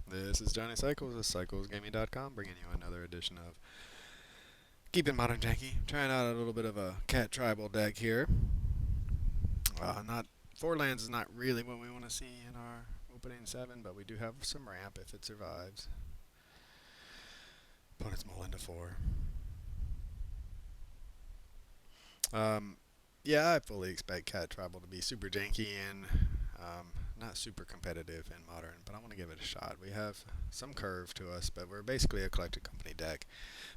This is Johnny Cycles of CyclesGaming.com, bringing you another edition of Keeping Modern Janky. Trying out a little bit of a cat tribal deck here. Not Four lands is not really what we want to see in our opening 7, but we do have some ramp if it survives. Opponent's mull into 4. Yeah, I fully expect cat tribal to be super janky and not super competitive in modern, but I want to give it a shot. We have some curve to us, but we're basically a collected company deck.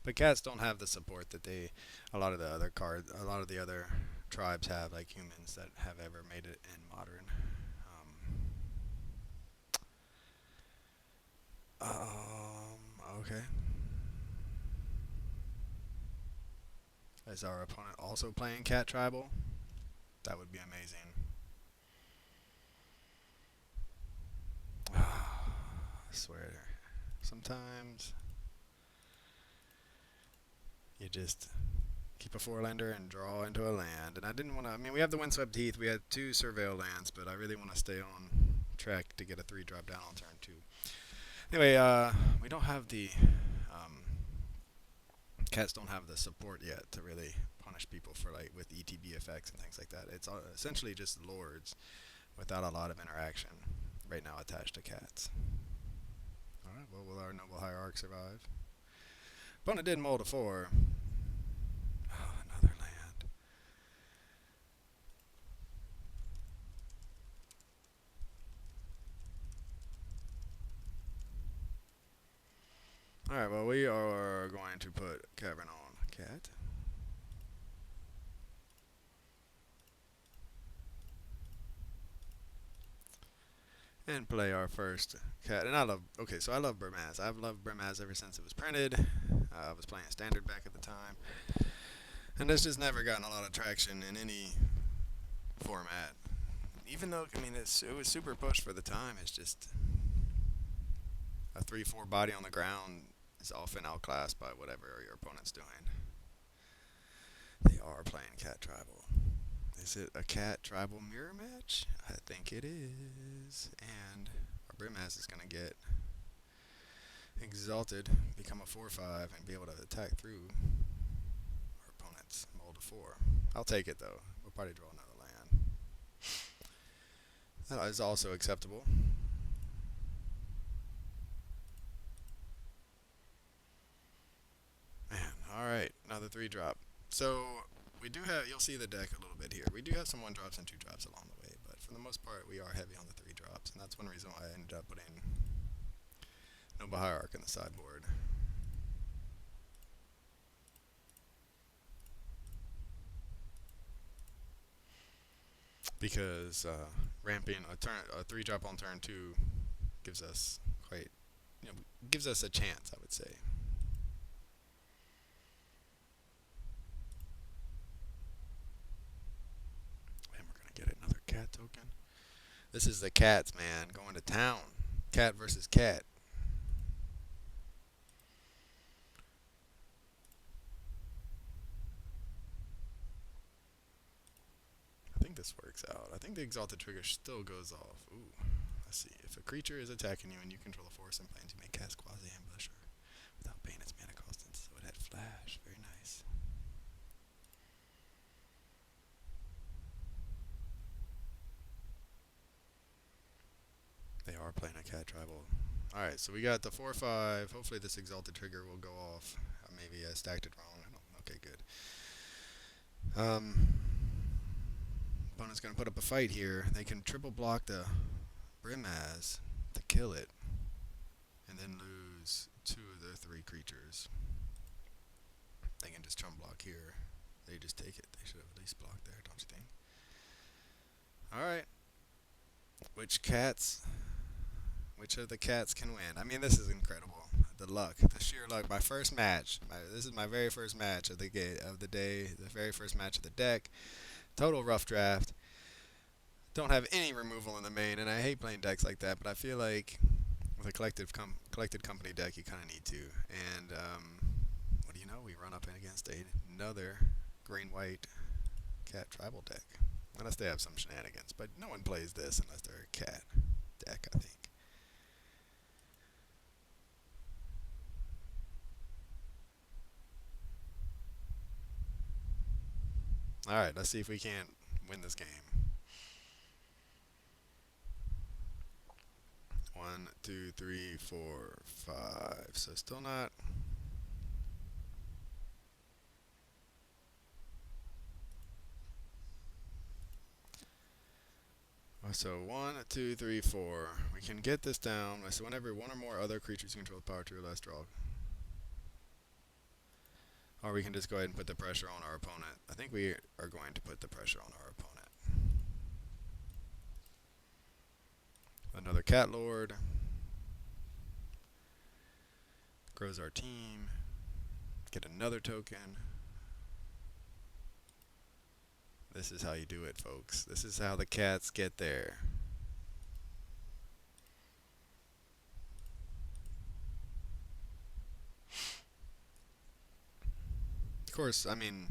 But cats don't have the support that a lot of the other tribes have, like humans that have ever made it in modern. Okay. Is our opponent also playing cat tribal? That would be amazing. I swear, sometimes you just keep a four-lander and draw into a land. And I didn't want to. I mean, we have the Windswept Heath. We had 2 Surveil lands, but I really want to stay on track to get a 3-drop down on turn 2. Anyway, we don't have the cats don't have the support yet to really punish people for like with ETB effects and things like that. It's essentially just lords without a lot of interaction right now attached to cats. All right. Well, will our noble hierarch survive? Opponent did mull to 4. Oh, another land. Alright, well, we are going to put Cavern on cat. And play our first cat. And I love Burmaz. I've loved Burmaz ever since it was printed. I was playing standard back at the time. And it's just never gotten a lot of traction in any format. Even though, I mean, it was super pushed for the time, it's just a 3-4 body on the ground is often outclassed by whatever your opponent's doing. They are playing cat tribal. Is it a cat tribal mirror match? I think it is. And our Brimaz is going to get exalted, become a 4-5, and be able to attack through our opponent's mull to 4. I'll take it though. We'll probably draw another land. That is also acceptable. Man, alright, another 3-drop. So we do have, you'll see the deck a little bit here. We do have some 1-drops and 2-drops along the way, but for the most part, we are heavy on the 3-drops, and that's one reason why I ended up putting Noble Hierarch in the sideboard. Because ramping a 3-drop on turn 2 gives us gives us a chance, I would say. And we're gonna get another cat token. This is the cats, man, going to town. Cat versus cat. I think this works out. I think the exalted trigger still goes off. Ooh, let's see. If a creature is attacking you and you control a forest and plains, you may cast quasi ambusher without paying its mana cost. So it had flash. Very nice. They are playing a cat tribal. Alright, so we got the 4-5. Hopefully this exalted trigger will go off. Maybe I stacked it wrong. I don't, okay, good. Opponent's going to put up a fight here. They can triple block the Brimaz to kill it, and then lose 2 of their 3 creatures. They can just trump block here. They just take it. They should have at least blocked there, don't you think? Alright. Which of the cats can win? I mean, this is incredible. The luck, the sheer luck. My first match. This is my very first match of the day. The very first match of the deck. Total rough draft. Don't have any removal in the main, and I hate playing decks like that. But I feel like with a collected company deck, you kind of need to. And what do you know? We run up against another green-white cat tribal deck. Unless they have some shenanigans, but no one plays this unless they're a cat deck, I think. All right, let's see if we can't win this game. One, two, three, four, five. So still not. So one, two, three, four. We can get this down. So whenever one or more other creatures control power to your last draw. Or we can just go ahead and put the pressure on our opponent. I think we are going to put the pressure on our opponent. Another Cat Lord. Grows our team. Get another token. This is how you do it, folks. This is how the cats get there. Of course, I mean,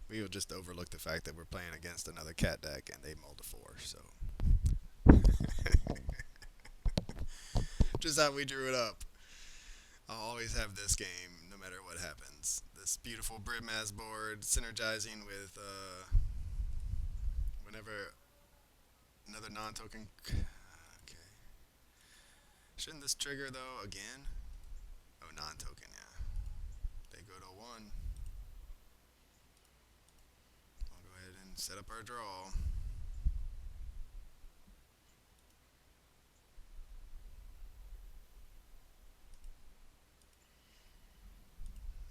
we will just overlook the fact that we're playing against another cat deck and they mulled a 4, so. Just how we drew it up. I'll always have this game no matter what happens. This beautiful Britmaz board synergizing with whenever another non-token. Okay. Shouldn't this trigger though again? Oh, non-token, yeah. They go to 1. I'll go ahead and set up our draw.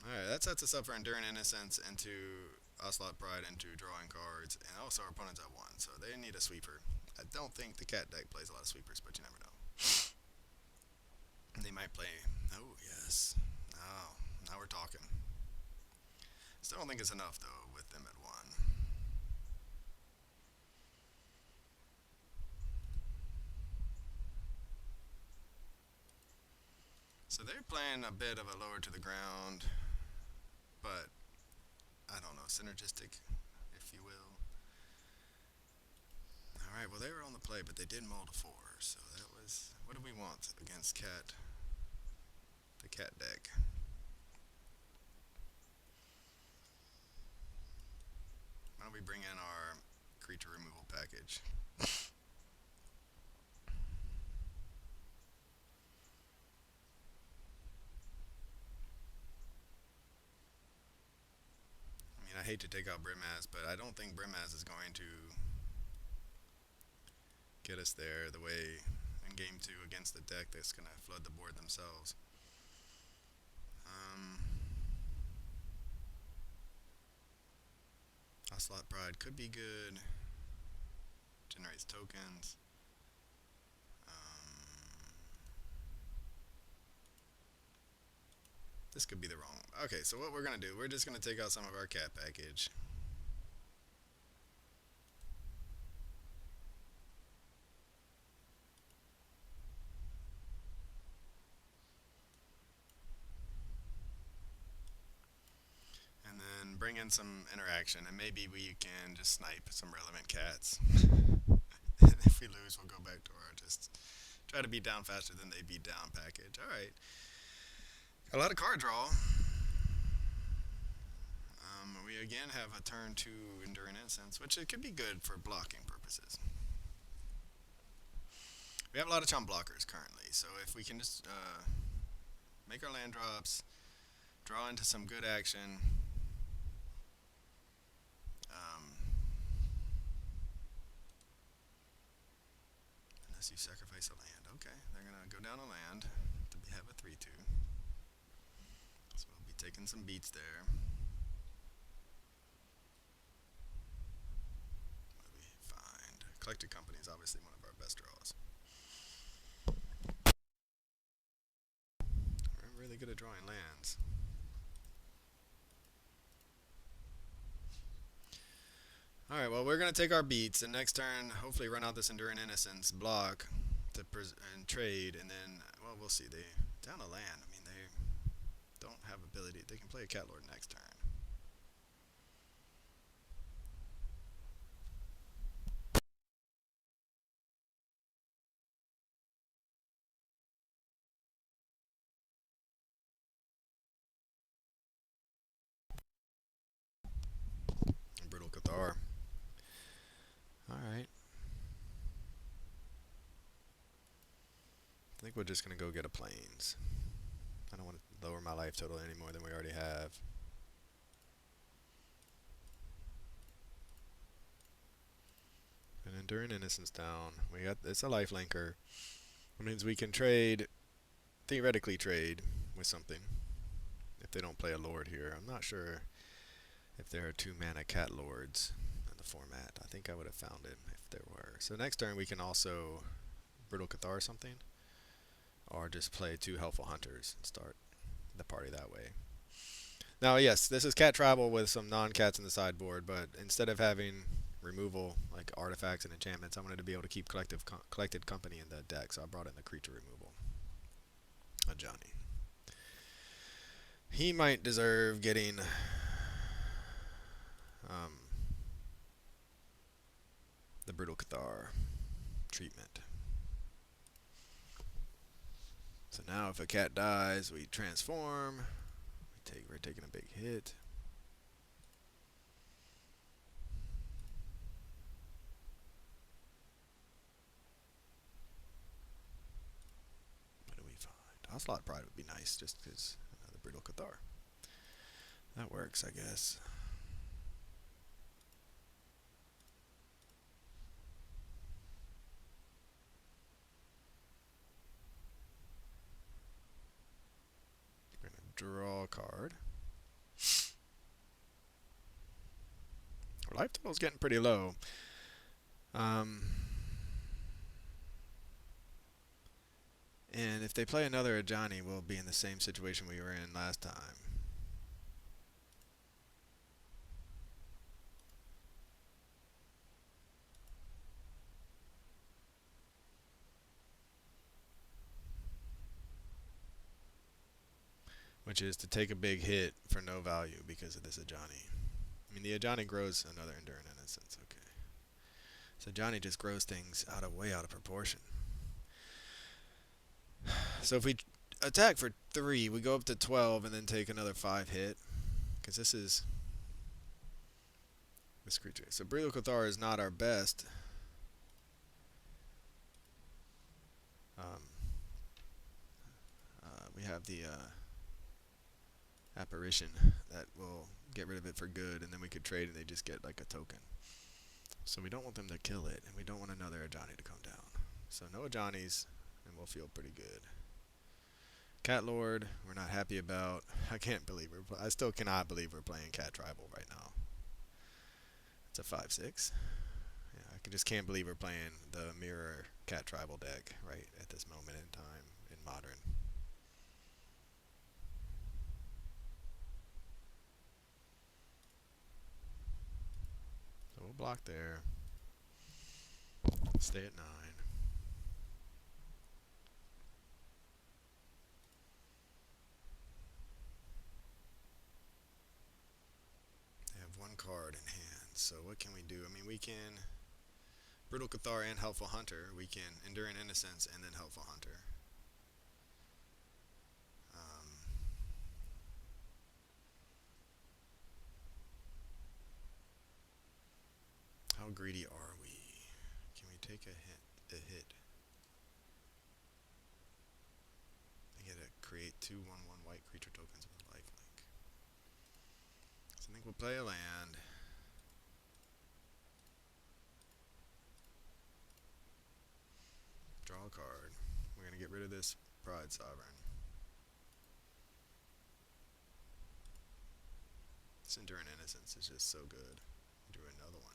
Alright, that sets us up for Enduring Innocence into Ocelot Pride into drawing cards, and also our opponent's at 1, so they need a sweeper. I don't think the cat deck plays a lot of sweepers, but you never know. They might play. Oh, yes. Oh, now we're talking. Still don't think it's enough, though, with them at 1. So they're playing a bit of a lower to the ground, but I don't know, synergistic, if you will. Alright, well, they were on the play, but they did mull to 4, so that was. What do we want against cat? The cat deck. Why don't we bring in our creature removal package? I mean, I hate to take out Britmaz, but I don't think Britmaz is going to get us there the way in game 2 against the deck that's going to flood the board themselves. Ocelot Pride could be good. Generates tokens. This could be the wrong one. Okay, so what we're going to do, we're just going to take out some of our cat package. And then bring in some interaction, and maybe we can just snipe some relevant cats. And if we lose, we'll go back to our just try to beat down faster than they beat down package. Alright. A lot of card draw. We again have a turn 2 Enduring Innocence, which it could be good for blocking purposes. We have a lot of chump blockers currently, so if we can just make our land drops, draw into some good action. Unless you sacrifice a land. Okay, they're going to go down a land to have a 3-2. So we'll be taking some beats there. What do we find? Collected Company is obviously one of our best draws. We're really good at drawing lands. Alright, well, we're going to take our beats, and next turn, hopefully run out this Enduring Innocence block to and trade, and then, well, we'll see. They down a land. I mean, they don't have ability. They can play a Cat Lord next turn. Brutal Cathar. Alright. I think we're just gonna go get a plains. I don't want to lower my life total any more than we already have. And Enduring Innocence down. We got it's a life linker. That means we can trade, theoretically trade with something. If they don't play a lord here. I'm not sure if there are 2 mana cat lords in the format. I think I would have found it if there were. So next turn we can also Brutal Cathar something. Or just play 2 Helpful Hunters and start the party that way. Now, yes, this is cat tribal with some non-cats in the sideboard, but instead of having removal like artifacts and enchantments, I wanted to be able to keep collected company in the deck, so I brought in the creature removal. Ajani. He might deserve getting the Brutal Cathar treatment. So now if a cat dies, we transform. We're taking a big hit. What do we find? Ocelot Pride would be nice, just because the Brutal Cathar. That works, I guess. We're gonna draw a card. Our life total's getting pretty low. And if they play another Ajani, we'll be in the same situation we were in last time. Which is to take a big hit for no value because of this Ajani. I mean, the Ajani grows another Enduring Innocence. Okay. So Ajani just grows things way out of proportion. So if we attack for 3, we go up to 12 and then take another 5 hit. Because this is this creature. So Brutal Cathar is not our best. We have the apparition that will get rid of it for good, and then we could trade and they just get like a token. So we don't want them to kill it, and we don't want another Ajani to come down. So no Ajanis, and we'll feel pretty good. Cat Lord, we're not happy about. I still cannot believe we're playing Cat Tribal right now. It's a 5/6. Yeah, I just can't believe we're playing the Mirror Cat Tribal deck right at this moment in time in Modern. So we'll block there. Stay at 9. They have 1 card in hand. So what can we do? I mean, we can Brutal Cathar and Helpful Hunter. We can Enduring Innocence and then Helpful Hunter. How greedy are we? Can we take a hit? I get to create 2/1/1 white creature tokens with lifelink. So I think we'll play a land. Draw a card. We're going to get rid of this Pride Sovereign. This Enduring Innocence is just so good. Drew another one.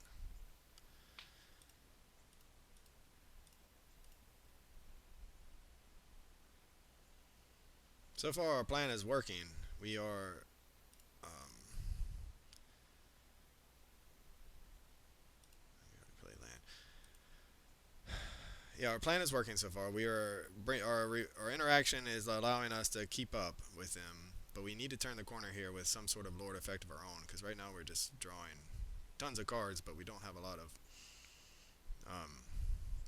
So far our plan is working. We are play land. Yeah, our plan is working so far. Our interaction is allowing us to keep up with them, but we need to turn the corner here with some sort of Lord effect of our own, because right now we're just drawing tons of cards, but we don't have a lot of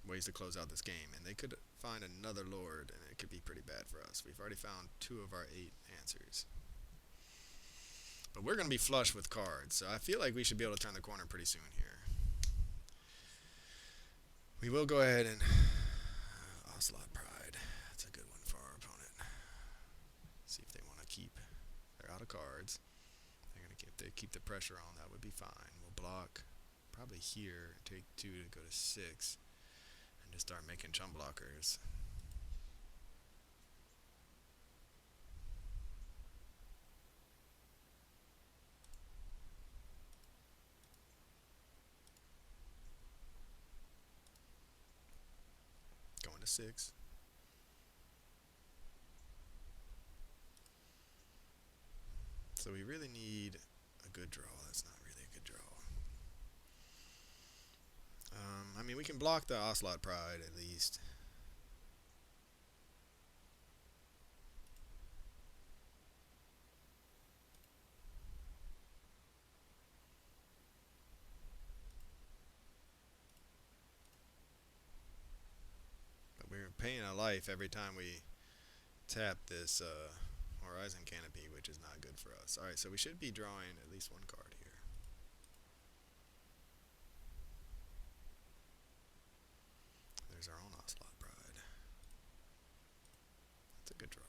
ways to close out this game. And they could find another Lord, and it could be pretty bad for us. We've already found 2 of our 8 answers. But we're going to be flush with cards, so I feel like we should be able to turn the corner pretty soon here. We will go ahead and Ocelot Pride. That's a good one for our opponent. See if they want to keep. They're out of cards. They're going to keep. They keep the pressure on. That would be fine. We'll block probably here. Take 2 to go to 6, and just start making chum blockers. Going to 6. So we really need a good draw. That's not really a good draw. I mean, we can block the Ocelot Pride at least. But we're paying a life every time we tap this Horizon Canopy, which is not good for us. Alright, so we should be drawing at least one card here. There's our own Ocelot Pride. That's a good draw.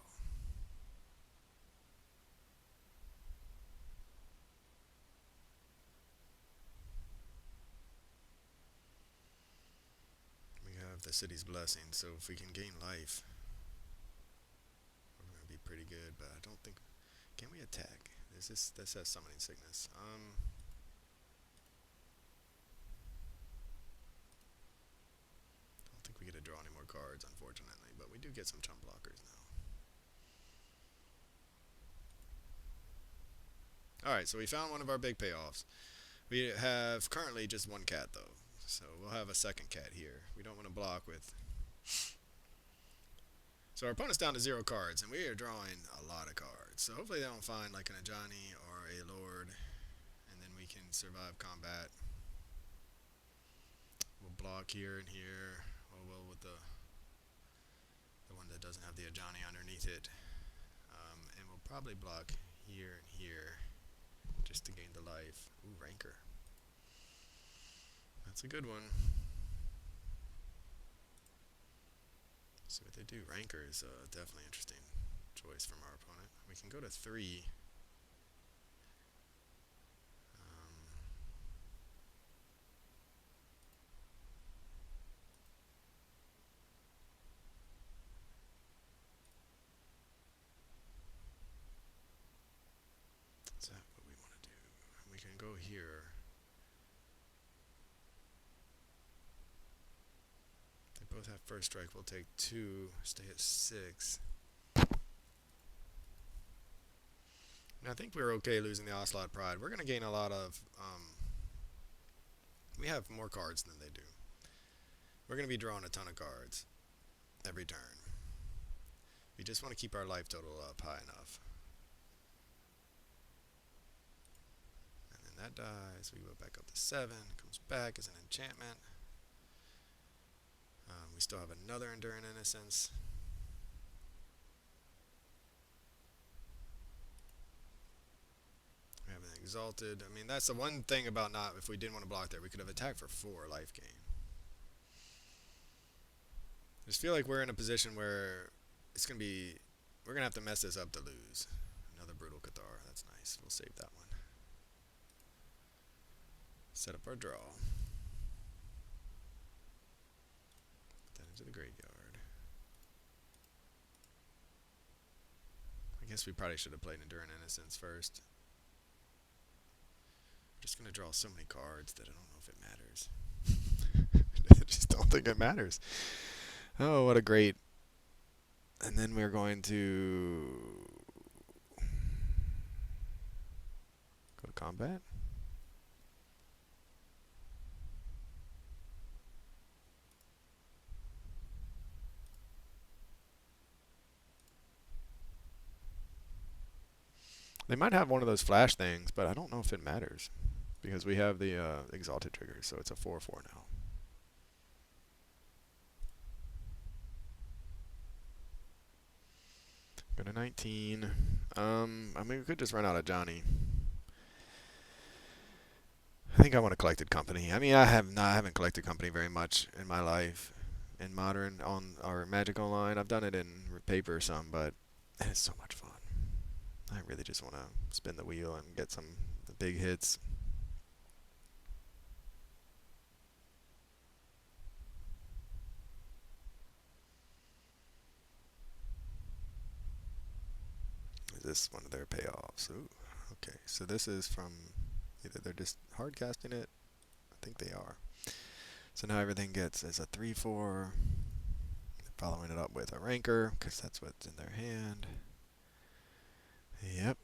We have the city's blessing, so if we can gain life, we're going to be pretty good, but I don't think... Can we attack? This has summoning sickness. Don't think we get to draw any more cards, unfortunately, but we do get some chump blockers now. Alright, so we found one of our big payoffs. We have currently just one cat, though, so we'll have a second cat here. We don't want to block with... So our opponent's down to 0 cards, and we are drawing a lot of cards. So hopefully they don't find like an Ajani or a Lord, and then we can survive combat. We'll block here and here. Oh well, with the one that doesn't have the Ajani underneath it. And we'll probably block here and here just to gain the life. Ooh, Rancor. That's a good one. See what they do. Rancor is definitely interesting choice from our opponent. We can go to 3. Is that what we want to do? We can go here. They both have first strike. We'll take 2, stay at 6. And I think we're okay losing the Ocelot Pride. We're going to gain a lot of... we have more cards than they do. We're going to be drawing a ton of cards every turn. We just want to keep our life total up high enough. And then that dies. We go back up to 7. Comes back as an enchantment. We still have another Enduring Innocence. We have an Exalted. I mean, that's the one thing about not, if we didn't want to block there, we could have attacked for 4 life gain. I just feel like we're in a position where it's going to be, we're going to have to mess this up to lose. Another Brutal Cathar. That's nice. We'll save that one. Set up our draw. Put that into the graveyard. I guess we probably should have played Enduring Innocence first. I'm just going to draw so many cards that I don't know if it matters. I just don't think it matters. Oh, what a great... And then we're going to... go to combat. They might have one of those flash things, but I don't know if it matters. Because we have the Exalted trigger, so it's a 4/4 now. Go to 19. I mean, we could just run out of Ajani. I think I want a collected company. I mean, I haven't collected company very much in my life in modern on or Magic Online. I've done it in paper some, but it's so much fun. I really just want to spin the wheel and get some big hits. Is this one of their payoffs? Ooh, okay. So this is from either they're just hard casting it. I think they are. So now everything gets is a 3/4. Following it up with a rancor because that's what's in their hand. Yep.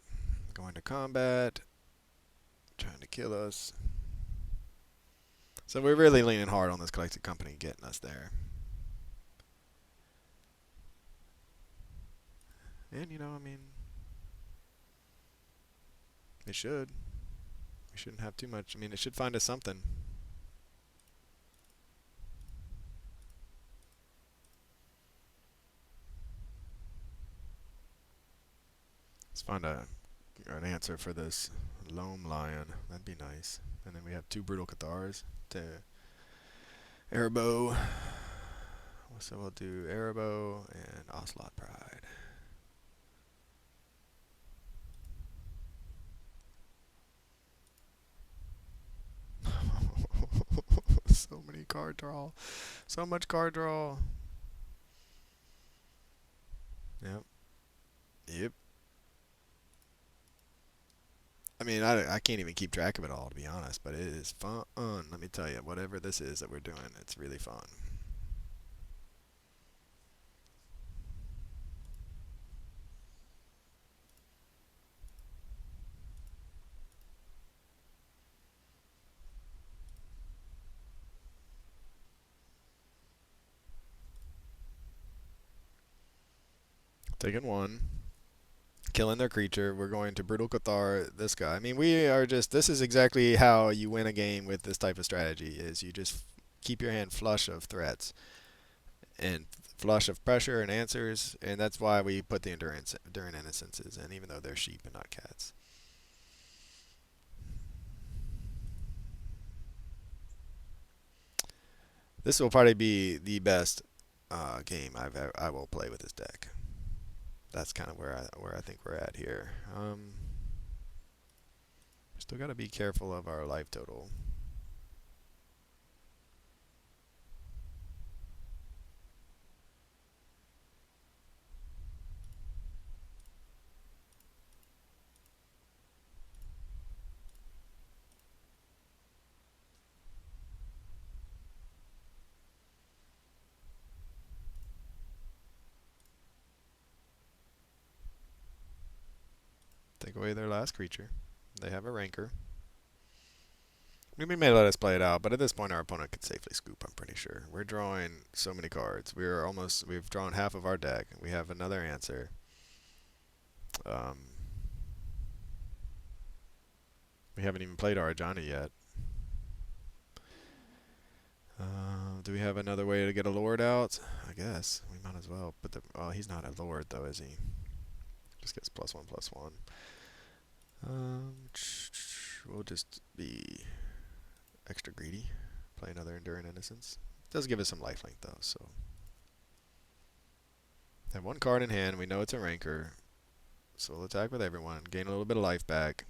Going to combat. Trying to kill us. So we're really leaning hard on this collected company getting us there. And I mean, it should. We shouldn't have too much. I mean, it should find us something. Let's find an answer for this Loam Lion. That'd be nice. And then we have two Brutal Cathars to Arahbo. So we'll do Arahbo and Ocelot Pride. So many card draw. So much card draw. Yep. Yep. I mean, I can't even keep track of it all, to be honest, but it is fun. Let me tell you, whatever this is that we're doing, it's really fun. Taking one, killing their creature. We're going to Brutal Cathar this guy. I mean, we are just. This is exactly how you win a game with this type of strategy. Is you just keep your hand flush of threats and flush of pressure and answers, and that's why we put the endurance enduring innocences in, even though they're sheep and not cats. This will probably be the best game I will play with this deck. That's kind of where I think we're at here. Still got to be careful of our life total. Take away their last creature. They have a rancor. We may let us play it out, but at this point our opponent could safely scoop, I'm pretty sure. We're drawing so many cards. We've drawn half of our deck. We have another answer. Um, we haven't even played our Ajani yet. Do we have another way to get a Lord out? I guess. We might as well. Well, he's not a Lord though, is he? Just gets +1/+1. Um, we'll just be extra greedy. Play another Enduring Innocence. Does give us some lifelink though, so. Have one card in hand. We know it's a rancor. So we'll attack with everyone. Gain a little bit of life back.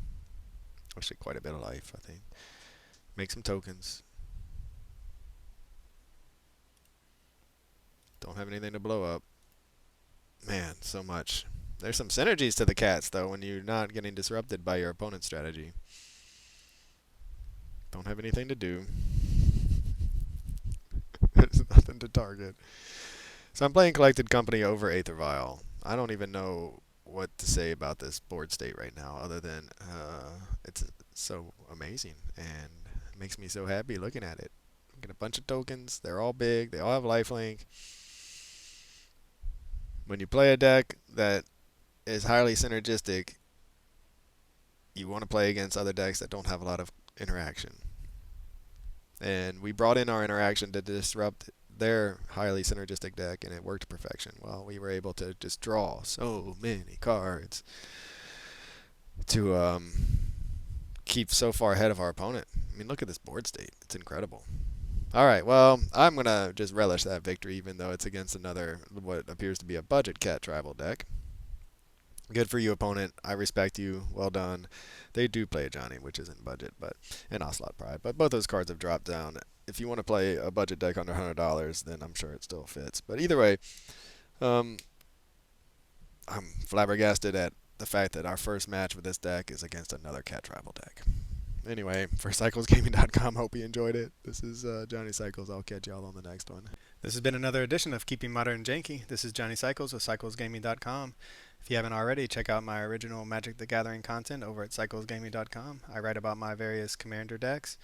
Actually, quite a bit of life, I think. Make some tokens. Don't have anything to blow up. Man, so much. There's some synergies to the cats, though, when you're not getting disrupted by your opponent's strategy. Don't have anything to do. There's nothing to target. So I'm playing Collected Company over Aether Vial. I don't even know what to say about this board state right now, other than it's so amazing and it makes me so happy looking at it. Get a bunch of tokens. They're all big. They all have lifelink. When you play a deck that is highly synergistic, you want to play against other decks that don't have a lot of interaction. And we brought in our interaction to disrupt their highly synergistic deck, and it worked to perfection. Well, we were able to just draw so many cards to keep so far ahead of our opponent. I mean, look at this board state. It's incredible. All right, well, I'm going to just relish that victory, even though it's against another, what appears to be a budget cat tribal deck. Good for you, opponent. I respect you. Well done. They do play Ajani, which isn't budget, but and Ocelot Pride. But both those cards have dropped down. If you want to play a budget deck under $100, then I'm sure it still fits. But either way, um, I'm flabbergasted at the fact that our first match with this deck is against another cat tribal deck. Anyway, for CyclesGaming.com, hope you enjoyed it. This is Johnny Cycles. I'll catch y'all on the next one. This has been another edition of Keeping Modern Janky. This is Johnny Cycles with CyclesGaming.com. If you haven't already, check out my original Magic the Gathering content over at CyclesGaming.com. I write about my various commander decks.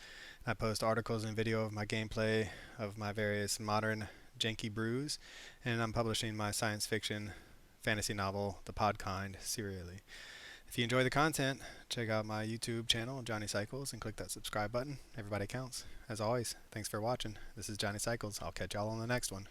I post articles and video of my gameplay of my various modern janky brews, and I'm publishing my science fiction fantasy novel, The Podkind, serially. If you enjoy the content, check out my YouTube channel, Johnny Cycles, and click that subscribe button. Everybody counts. As always, thanks for watching. This is Johnny Cycles. I'll catch y'all on the next one.